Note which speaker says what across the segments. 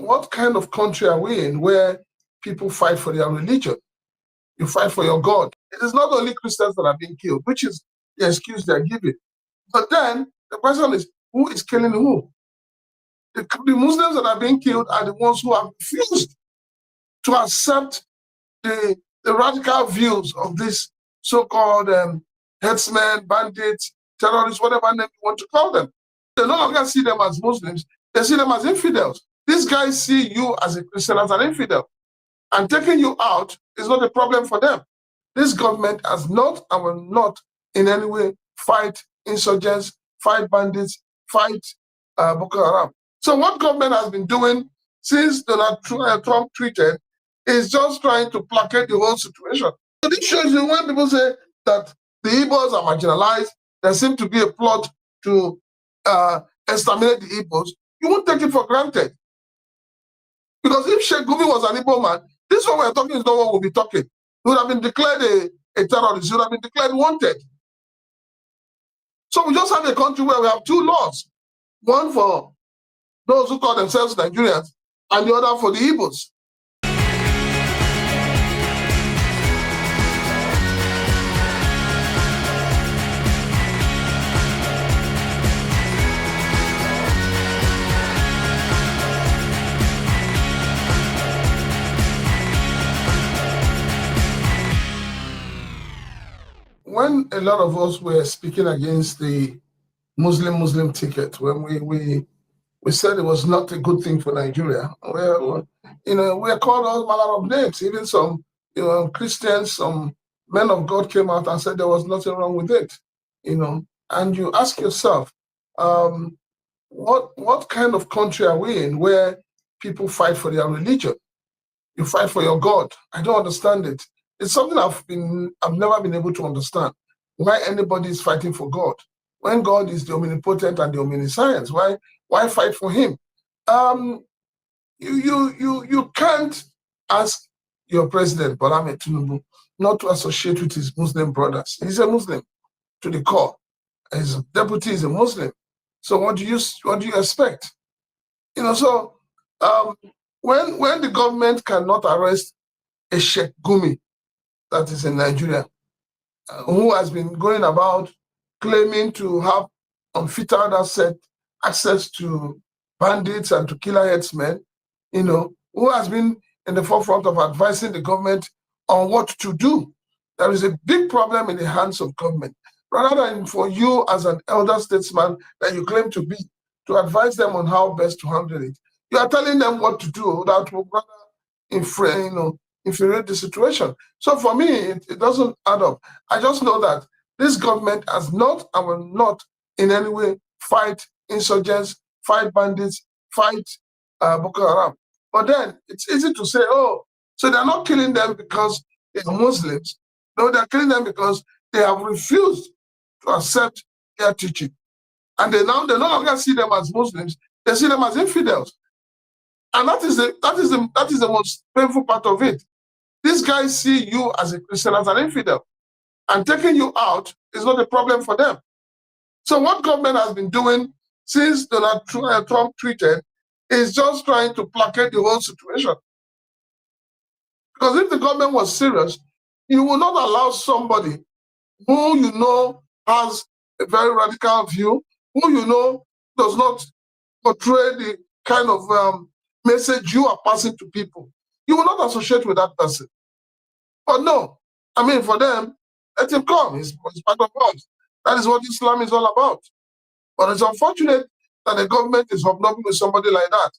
Speaker 1: what kind of country are we in where people fight for their religion? You fight for your God. It is not only Christians that are being killed, which is the excuse they're giving. But then the question is, who is killing who? The Muslims that are being killed are the ones who have refused to accept the radical views of these so-called headsmen, bandits, terrorists, whatever name you want to call them. They no longer see them as Muslims, they see them as infidels. These guys see you as a Christian, as an infidel. And taking you out is not a problem for them. This government has not and will not in any way fight insurgents, fight bandits, fight Boko Haram. So what government has been doing since Donald Trump tweeted is just trying to placate the whole situation. So this shows you when people say that the Igbos are marginalized, there seems to be a plot to exterminate the Igbos, you won't take it for granted. Because if Sheik Gumi was an Igbo man, this one we're talking is not what we'll be talking. He would have been declared a terrorist, he would have been declared wanted. So we just have a country where we have two laws. One for those who call themselves Nigerians, and the other for the Igbos. When a lot of us were speaking against the Muslim ticket, when we said it was not a good thing for Nigeria, well, we are called all manner of names. Even some Christians, some men of God came out and said there was nothing wrong with it. And you ask yourself, what kind of country are we in where people fight for their religion? You fight for your God. I don't understand it. It's something I've never been able to understand. Why anybody is fighting for God when God is the omnipotent and the omniscience? Why fight for Him? You can't ask your president Bola Ahmed Tinubu not to associate with his Muslim brothers. He's a Muslim to the core. His deputy is a Muslim. So what do you expect? So when the government cannot arrest a Sheik Gumi that is in Nigeria, who has been going about claiming to have unfettered access to bandits and to killer headsmen, who has been in the forefront of advising the government on what to do. There is a big problem in the hands of government. Rather than for you as an elder statesman that you claim to be, to advise them on how best to handle it, you are telling them what to do that will rather infuriate the situation. So for me, it doesn't add up. I just know that this government has not and will not in any way fight insurgents, fight bandits, fight Boko Haram. But then it's easy to say, oh, so they're not killing them because they are Muslims. No, they're killing them because they have refused to accept their teaching. And they no longer see them as Muslims, they see them as infidels. And that is the most painful part of it. These guys see you as a Christian, as an infidel. And taking you out is not a problem for them. So what government has been doing since Donald Trump tweeted is just trying to placate the whole situation. Because if the government was serious, you will not allow somebody who has a very radical view, who does not portray the kind of message you are passing to people. You will not associate with that person. But no, for them, let him come. It's part of us. That is what Islam is all about. But it's unfortunate that the government is hobnobbing with somebody like that.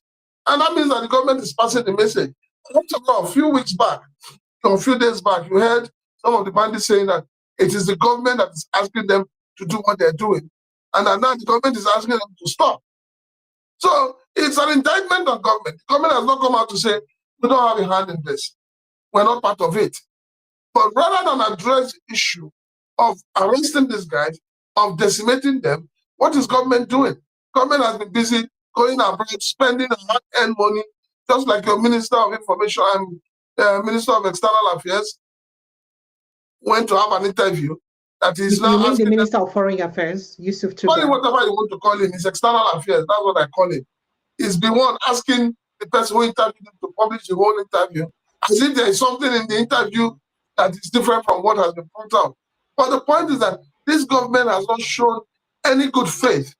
Speaker 1: And that means that the government is passing the message. A few weeks back, a few days back, you heard some of the bandits saying that it is the government that is asking them to do what they're doing. And now the government is asking them to stop. So it's an indictment on government. The government has not come out to say, we don't have a hand in this. We're not part of it. But rather than address the issue of arresting these guys, of decimating them, what is government doing? Government has been busy going abroad, spending hard-earned money, just like your Minister of Information and Minister of External Affairs went to have an interview that is now
Speaker 2: asking the Minister of Foreign Affairs, Yusuf Tugar.
Speaker 1: Call him whatever you want to call him. It's External Affairs. That's what I call him. He's the one asking the person who interviewed him to publish the whole interview, as if there is something in the interview that is different from what has been pointed out. But the point is that this government has not shown any good faith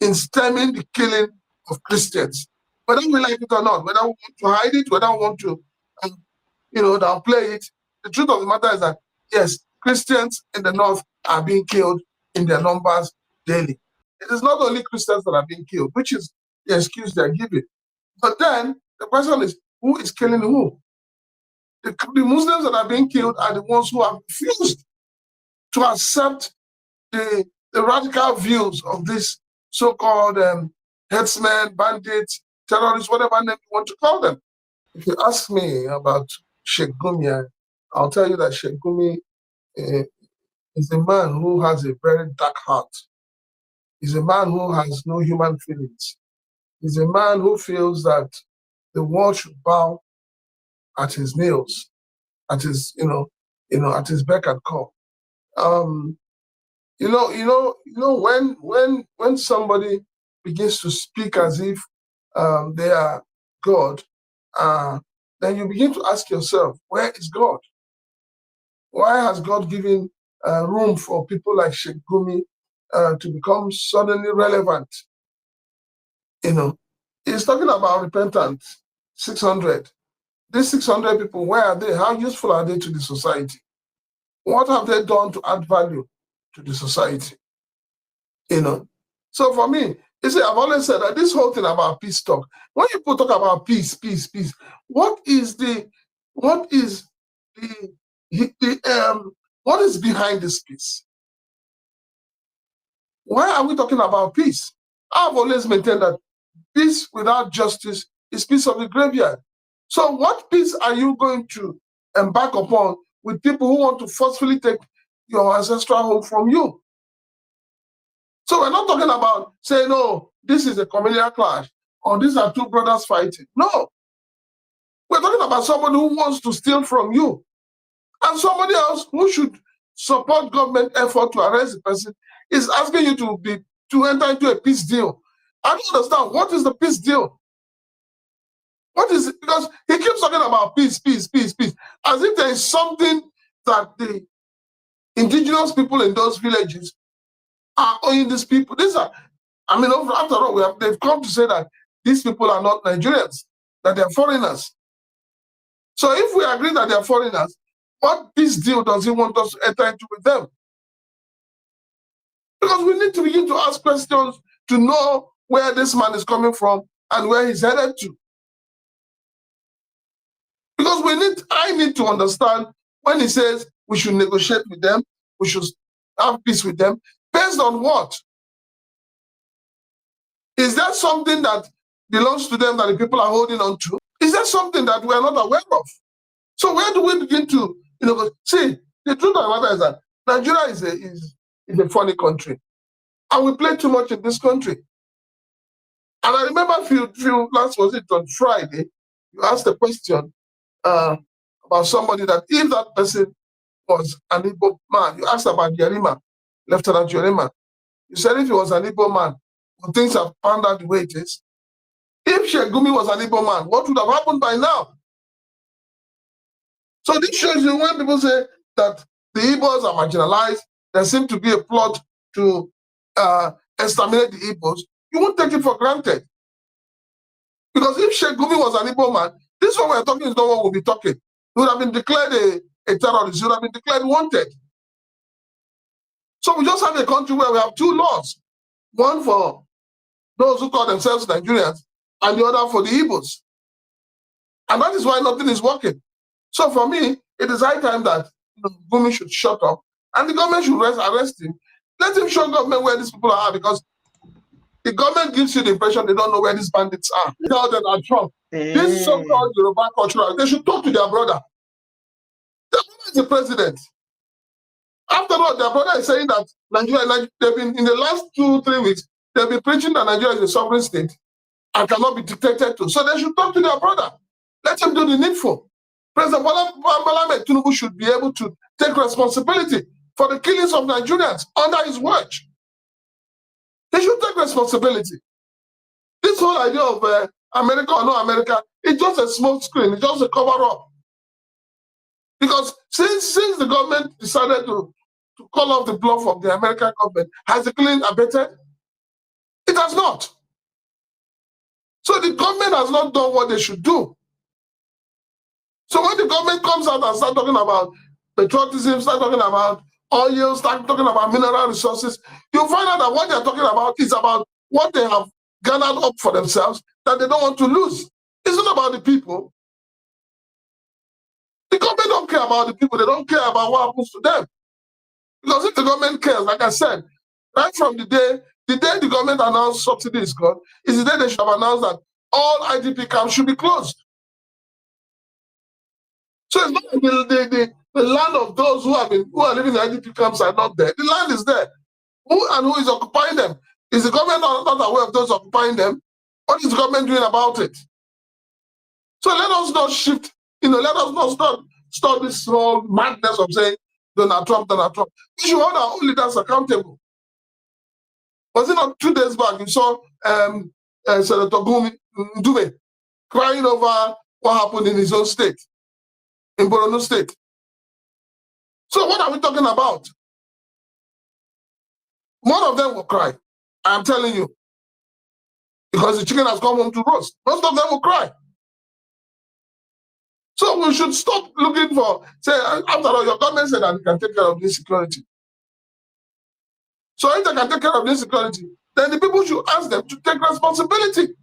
Speaker 1: in stemming the killing of Christians. Whether we like it or not, whether we want to hide it, whether we want to, downplay it, the truth of the matter is that, yes, Christians in the north are being killed in their numbers daily. It is not only Christians that are being killed, which is the excuse they're giving. But then the question is, who is killing who? The Muslims that are being killed are the ones who have refused to accept the radical views of this so-called headsmen, bandits, terrorists, whatever name you want to call them. If you ask me about Sheik Gumi, I'll tell you that Sheik Gumi is a man who has a very dark heart. He's a man who has no human feelings. He's a man who feels that the world should bow at his nails, at his, at his beck and call. When somebody begins to speak as if they are God, then you begin to ask yourself, where is God? Why has God given room for people like Sheik Gumi to become suddenly relevant? He's talking about repentance, 600. These 600 people, where are they? How useful are they to the society? What have they done to add value to the society? So for me, you see, I've always said that this whole thing about peace talk, when people talk about peace, what is behind this peace? Why are we talking about peace? I've always maintained that peace without justice is peace of the graveyard. So what peace are you going to embark upon with people who want to forcefully take your ancestral home from you? So we're not talking about saying, no, this is a communal clash, or these are two brothers fighting. No. We're talking about somebody who wants to steal from you, and somebody else who should support government effort to arrest the person is asking you to enter into a peace deal. I don't understand. What is the peace deal? What is it? Because he keeps talking about peace, as if there is something that the indigenous people in those villages are owing these people. After all, they've come to say that these people are not Nigerians, that they're foreigners. So if we agree that they're foreigners, what peace deal does he want us to enter into with them? Because we need to begin to ask questions to know where this man is coming from and where he's headed to. Because I need to understand when he says we should negotiate with them, we should have peace with them, based on what? Is that something that belongs to them that the people are holding on to? Is that something that we're not aware of? So where do we begin to, see, the truth of the matter is that Nigeria is a funny country. And we play too much in this country. And I remember was it on Friday, you asked a question about somebody that if that person was an Igbo man, you asked about Yerima, Lieutenant Yerima. You said if he was an Igbo man, would things have panned out the way it is? If Sheik Gumi was an Igbo man, what would have happened by now? So this shows you when people say that the Igbos are marginalized, there seems to be a plot to exterminate the Igbos, you won't take it for granted. Because if Sheik Gumi was an Igbo man, this one we're talking is not what we'll be talking. He would have been declared a terrorist, he would have been declared wanted. So we just have a country where we have two laws. One for those who call themselves Nigerians, and the other for the Igbos. And that is why nothing is working. So for me, it is high time that Gumi should shut up, and the government should arrest him. Let him show government where these people are, because the government gives you the impression they don't know where these bandits are. Tell them at Trump. This so-called Yoruba cultural, they should talk to their brother. Their brother is the president. After all, their brother is saying that Nigeria, they've been, in the last 2-3 weeks, they've been preaching that Nigeria is a sovereign state and cannot be dictated to. So they should talk to their brother. Let him do the needful. President Bola Tinubu should be able to take responsibility for the killings of Nigerians under his watch. He should take responsibility. This whole idea of America or no America, it's just a smoke screen. It's just a cover up. Because since the government decided to call off the bluff of the American government, has the killing abated? It has not. So the government has not done what they should do. So when the government comes out and start talking about patriotism, start talking about oil, start talking about mineral resources, you'll find out that what they're talking about is about what they have garnered up for themselves that they don't want to lose. It's not about the people. The government don't care about the people. They don't care about what happens to them. Because if the government cares, like I said, right from the day the government announced subsidy is gone, is the day they should have announced that all IDP camps should be closed. So it's not the land of those who are living in IDP camps are not there. The land is there. Who is occupying them? Is the government not aware of those occupying them? What is the government doing about it? So let us not shift, let us not stop this whole madness of saying Donald Trump. We should hold our own leaders accountable. Was it not 2 days back you saw Senator Gumi crying over what happened in his own state, in Borno State? So what are we talking about? One of them will cry, I'm telling you, because the chicken has come home to roast. Most of them will cry. So we should stop looking for, say, after all, your government said that you can take care of this security. So if they can take care of this security, then the people should ask them to take responsibility.